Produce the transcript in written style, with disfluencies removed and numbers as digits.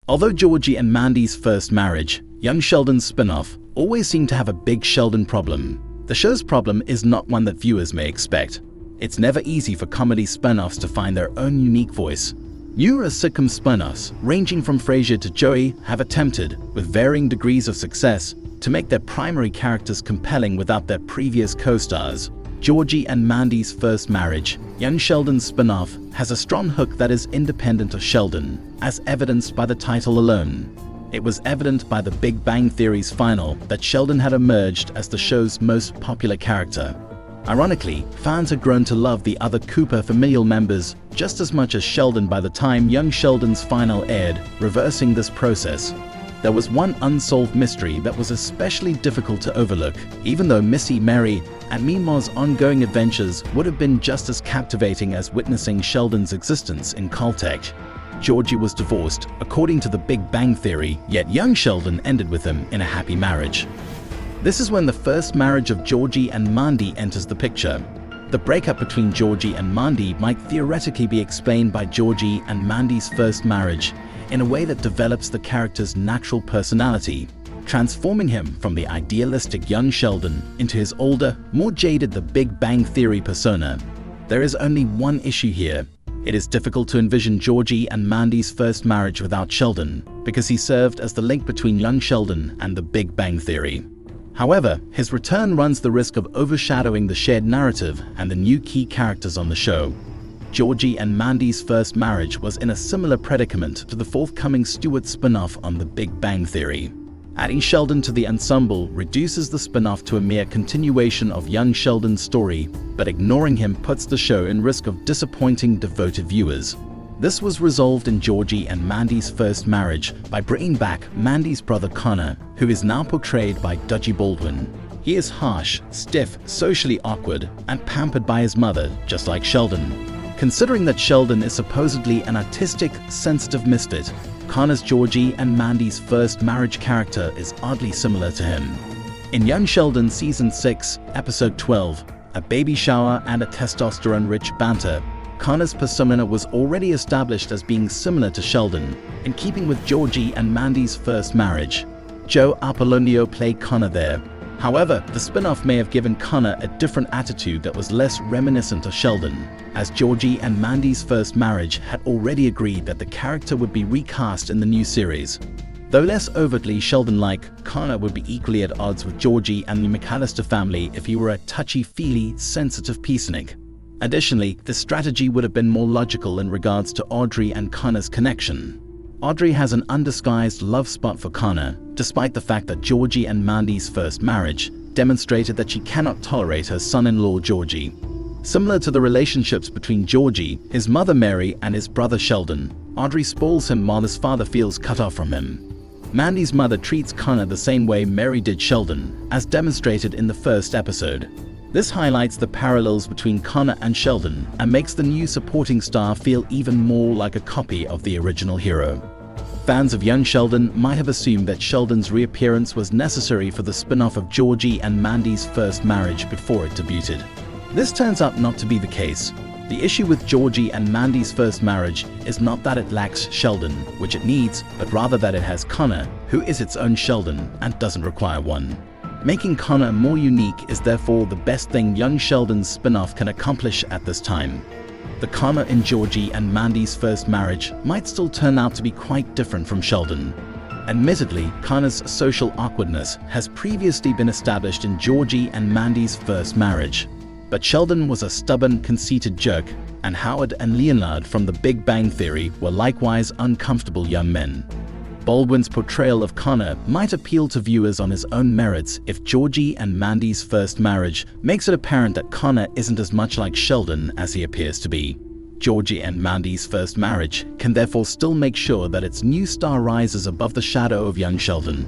Although Georgie and Mandy's First Marriage, Young Sheldon's spin-off, always seemed to have a big Sheldon problem, the show's problem is not one that viewers may expect. It's never easy for comedy spin-offs to find their own unique voice. Numerous sitcom spin-offs, ranging from Frasier to Joey, have attempted, with varying degrees of success, to make their primary characters compelling without their previous co-stars. Georgie and Mandy's First Marriage, Young Sheldon's spin-off, has a strong hook that is independent of Sheldon, as evidenced by the title alone. It was evident by The Big Bang Theory's final that Sheldon had emerged as the show's most popular character. Ironically, fans had grown to love the other Cooper familial members just as much as Sheldon by the time Young Sheldon's final aired, reversing this process. There was one unsolved mystery that was especially difficult to overlook, even though Missy, Mary, and Mima's ongoing adventures would have been just as captivating as witnessing Sheldon's existence in Caltech. Georgie was divorced, according to The Big Bang Theory, yet young Sheldon ended with him in a happy marriage. This is when the first marriage of Georgie and Mandy enters the picture. The breakup between Georgie and Mandy might theoretically be explained by Georgie and Mandy's first marriage in a way that develops the character's natural personality, transforming him from the idealistic young Sheldon into his older, more jaded The Big Bang Theory persona. There is only one issue here. It is difficult to envision Georgie and Mandy's first marriage without Sheldon, because he served as the link between young Sheldon and The Big Bang Theory. However, his return runs the risk of overshadowing the shared narrative and the new key characters on the show. Georgie and Mandy's First Marriage was in a similar predicament to the forthcoming Stewart spin-off on The Big Bang Theory. Adding Sheldon to the ensemble reduces the spin-off to a mere continuation of young Sheldon's story, but ignoring him puts the show in risk of disappointing devoted viewers. This was resolved in Georgie and Mandy's First Marriage by bringing back Mandy's brother Connor, who is now portrayed by Dudgy Baldwin. He is harsh, stiff, socially awkward, and pampered by his mother, just like Sheldon. Considering that Sheldon is supposedly an artistic, sensitive misfit, Connor's Georgie and Mandy's first marriage character is oddly similar to him. In Young Sheldon Season 6, Episode 12, A Baby Shower and a Testosterone-Rich Banter, Connor's persona was already established as being similar to Sheldon, in keeping with Georgie and Mandy's first marriage. Joe Apollonio played Connor there. However, the spin-off may have given Connor a different attitude that was less reminiscent of Sheldon, as Georgie and Mandy's First Marriage had already agreed that the character would be recast in the new series. Though less overtly Sheldon-like, Connor would be equally at odds with Georgie and the McAllister family if he were a touchy-feely, sensitive peacenik. Additionally, this strategy would have been more logical in regards to Audrey and Connor's connection. Audrey has an undisguised love spot for Connor, despite the fact that Georgie and Mandy's First Marriage demonstrated that she cannot tolerate her son-in-law Georgie. Similar to the relationships between Georgie, his mother Mary, and his brother Sheldon, Audrey spoils him while his father feels cut off from him. Mandy's mother treats Connor the same way Mary did Sheldon, as demonstrated in the first episode. This highlights the parallels between Connor and Sheldon and makes the new supporting star feel even more like a copy of the original hero. Fans of Young Sheldon might have assumed that Sheldon's reappearance was necessary for the spin-off of Georgie and Mandy's First Marriage before it debuted. This turns out not to be the case. The issue with Georgie and Mandy's First Marriage is not that it lacks Sheldon, which it needs, but rather that it has Connor, who is its own Sheldon and doesn't require one. Making Connor more unique is therefore the best thing Young Sheldon's spin-off can accomplish at this time. The Connor in Georgie and Mandy's First Marriage might still turn out to be quite different from Sheldon. Admittedly, Connor's social awkwardness has previously been established in Georgie and Mandy's First Marriage. But Sheldon was a stubborn, conceited jerk, and Howard and Leonard from The Big Bang Theory were likewise uncomfortable young men. Baldwin's portrayal of Connor might appeal to viewers on his own merits if Georgie and Mandy's First Marriage makes it apparent that Connor isn't as much like Sheldon as he appears to be. Georgie and Mandy's First Marriage can therefore still make sure that its new star rises above the shadow of young Sheldon.